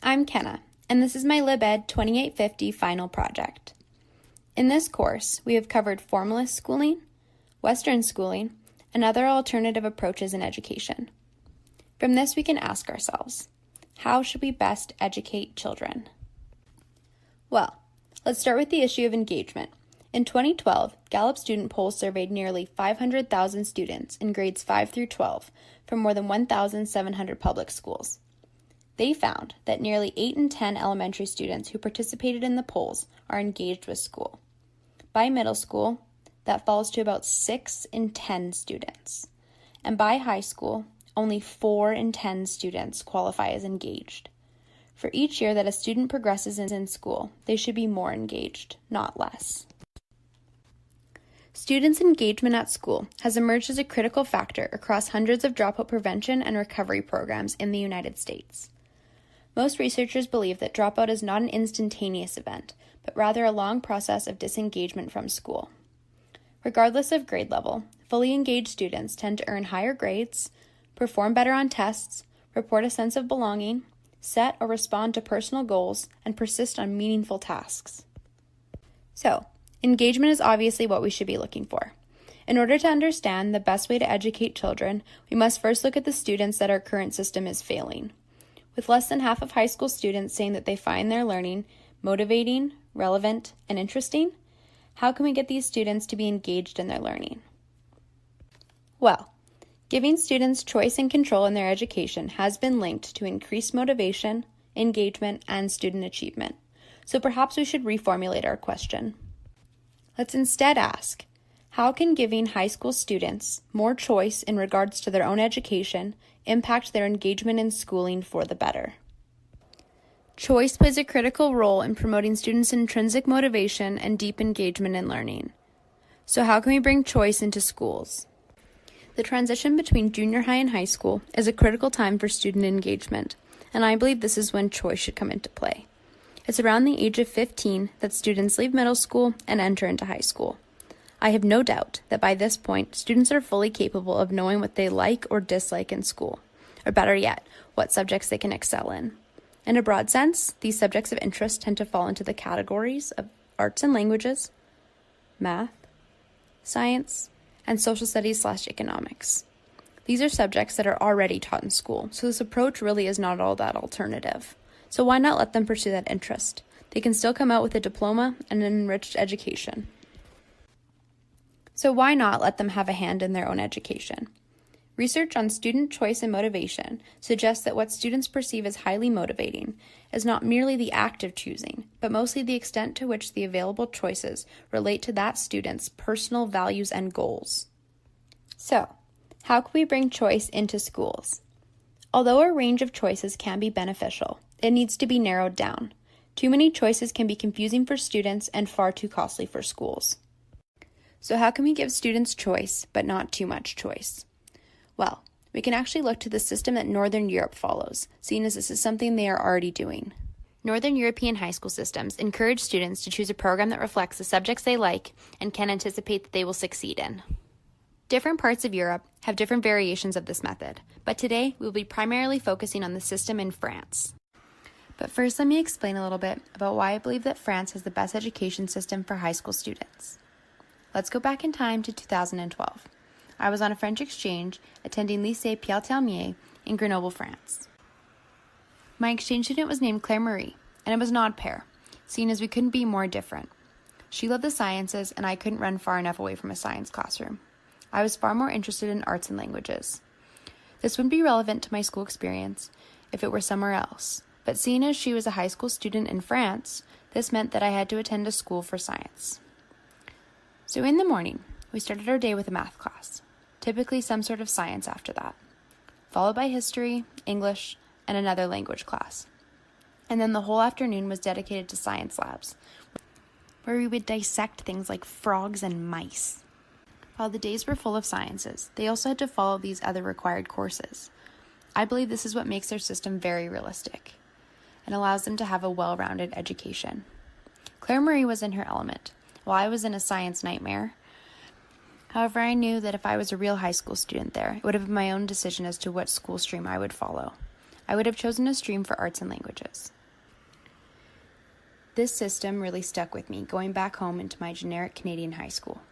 I'm Kenna, and this is my Lib Ed 2850 Final Project. In this course, we have covered formalist schooling, Western schooling, and other alternative approaches in education. From this, we can ask ourselves, how should we best educate children? Well, let's start with the issue of engagement. In 2012, Gallup student polls surveyed nearly 500,000 students in grades 5 through 12 from more than 1,700 public schools. They found that nearly 8 in 10 elementary students who participated in the polls are engaged with school. By middle school, that falls to about 6 in 10 students. And by high school, only 4 in 10 students qualify as engaged. For each year that a student progresses in school, they should be more engaged, not less. Students' engagement at school has emerged as a critical factor across hundreds of dropout prevention and recovery programs in the United States. Most researchers believe that dropout is not an instantaneous event, but rather a long process of disengagement from school. Regardless of grade level, fully engaged students tend to earn higher grades, perform better on tests, report a sense of belonging, set or respond to personal goals, and persist on meaningful tasks. So, engagement is obviously what we should be looking for. In order to understand the best way to educate children, we must first look at the students that our current system is failing. With less than half of high school students saying that they find their learning motivating, relevant, and interesting, how can we get these students to be engaged in their learning? Well, giving students choice and control in their education has been linked to increased motivation, engagement, and student achievement. So perhaps we should reformulate our question. Let's instead ask, how can giving high school students more choice in regards to their own education impact their engagement in schooling for the better? Choice plays a critical role in promoting students' intrinsic motivation and deep engagement in learning. So how can we bring choice into schools? The transition between junior high and high school is a critical time for student engagement, and I believe this is when choice should come into play. It's around the age of 15 that students leave middle school and enter into high school. I have no doubt that by this point, students are fully capable of knowing what they like or dislike in school, or better yet, what subjects they can excel in. In a broad sense, these subjects of interest tend to fall into the categories of arts and languages, math, science, and social studies/economics. These are subjects that are already taught in school, so this approach really is not all that alternative. So why not let them pursue that interest? They can still come out with a diploma and an enriched education. So why not let them have a hand in their own education? Research on student choice and motivation suggests that what students perceive as highly motivating is not merely the act of choosing, but mostly the extent to which the available choices relate to that student's personal values and goals. So, how can we bring choice into schools? Although a range of choices can be beneficial, it needs to be narrowed down. Too many choices can be confusing for students and far too costly for schools. So how can we give students choice, but not too much choice? Well, we can actually look to the system that Northern Europe follows, seeing as this is something they are already doing. Northern European high school systems encourage students to choose a program that reflects the subjects they like and can anticipate that they will succeed in. Different parts of Europe have different variations of this method, but today we will be primarily focusing on the system in France. But first, let me explain a little bit about why I believe that France has the best education system for high school students. Let's go back in time to 2012. I was on a French exchange attending Lycée Pierre Talmier in Grenoble, France. My exchange student was named Claire Marie, and it was an odd pair, seeing as we couldn't be more different. She loved the sciences, and I couldn't run far enough away from a science classroom. I was far more interested in arts and languages. This wouldn't be relevant to my school experience if it were somewhere else, but seeing as she was a high school student in France, this meant that I had to attend a school for science. So in the morning, we started our day with a math class, typically some sort of science after that, followed by history, English, and another language class. And then the whole afternoon was dedicated to science labs, where we would dissect things like frogs and mice. While the days were full of sciences, they also had to follow these other required courses. I believe this is what makes their system very realistic and allows them to have a well-rounded education. Claire Marie was in her element, while I was in a science nightmare. However, I knew that if I was a real high school student there, it would have been my own decision as to what school stream I would follow. I would have chosen a stream for arts and languages. This system really stuck with me going back home into my generic Canadian high school.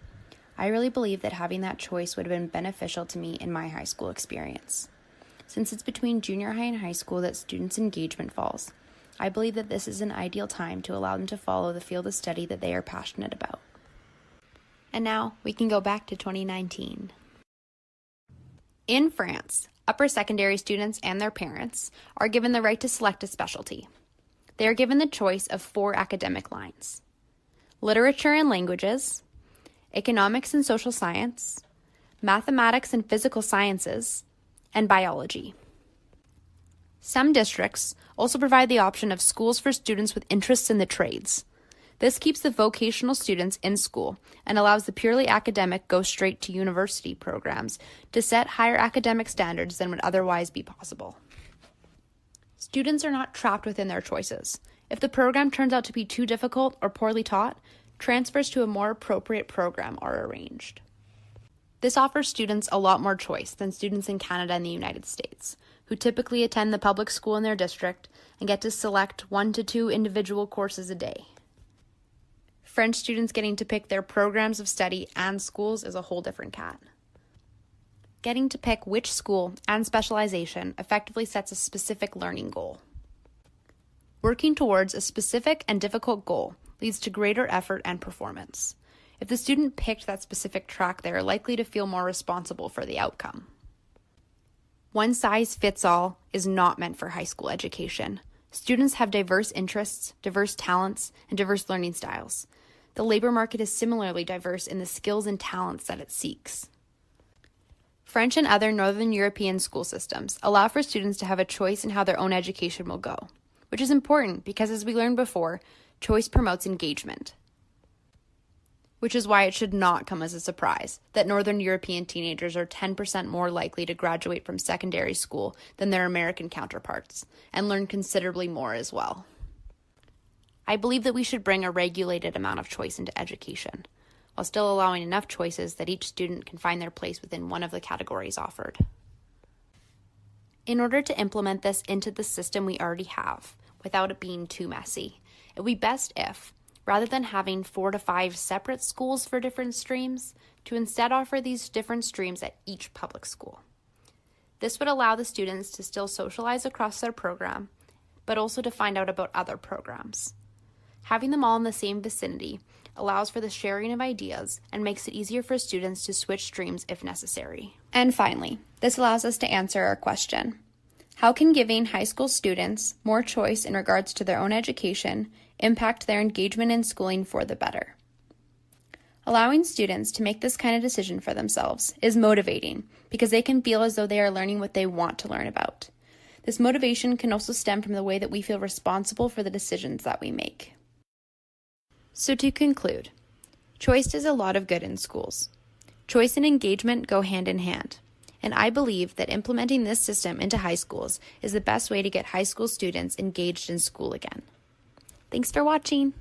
I really believe that having that choice would have been beneficial to me in my high school experience. Since it's between junior high and high school that students' engagement falls, I believe that this is an ideal time to allow them to follow the field of study that they are passionate about. And now we can go back to 2019. In France, upper secondary students and their parents are given the right to select a specialty. They are given the choice of 4 academic lines: literature and languages, economics and social science, mathematics and physical sciences, and biology. Some districts also provide the option of schools for students with interests in the trades. This keeps the vocational students in school and allows the purely academic go straight to university programs to set higher academic standards than would otherwise be possible. Students are not trapped within their choices. If the program turns out to be too difficult or poorly taught, transfers to a more appropriate program are arranged. This offers students a lot more choice than students in Canada and the United States, who typically attend the public school in their district and get to select 1 to 2 individual courses a day. French students getting to pick their programs of study and schools is a whole different cat. Getting to pick which school and specialization effectively sets a specific learning goal. Working towards a specific and difficult goal leads to greater effort and performance. If the student picked that specific track, they are likely to feel more responsible for the outcome. One size fits all is not meant for high school education. Students have diverse interests, diverse talents, and diverse learning styles. The labor market is similarly diverse in the skills and talents that it seeks. French and other Northern European school systems allow for students to have a choice in how their own education will go, which is important because, as we learned before, choice promotes engagement. Which is why it should not come as a surprise that Northern European teenagers are 10% more likely to graduate from secondary school than their American counterparts, and learn considerably more as well. I believe that we should bring a regulated amount of choice into education, while still allowing enough choices that each student can find their place within one of the categories offered. In order to implement this into the system we already have, without it being too messy, it would be best if, rather than having 4 to 5 separate schools for different streams, to instead offer these different streams at each public school. This would allow the students to still socialize across their program, but also to find out about other programs. Having them all in the same vicinity allows for the sharing of ideas and makes it easier for students to switch streams if necessary. And finally, this allows us to answer our question: how can giving high school students more choice in regards to their own education impact their engagement in schooling for the better? Allowing students to make this kind of decision for themselves is motivating because they can feel as though they are learning what they want to learn about. This motivation can also stem from the way that we feel responsible for the decisions that we make. So to conclude, choice does a lot of good in schools. Choice and engagement go hand in hand, and I believe that implementing this system into high schools is the best way to get high school students engaged in school again. Thanks for watching.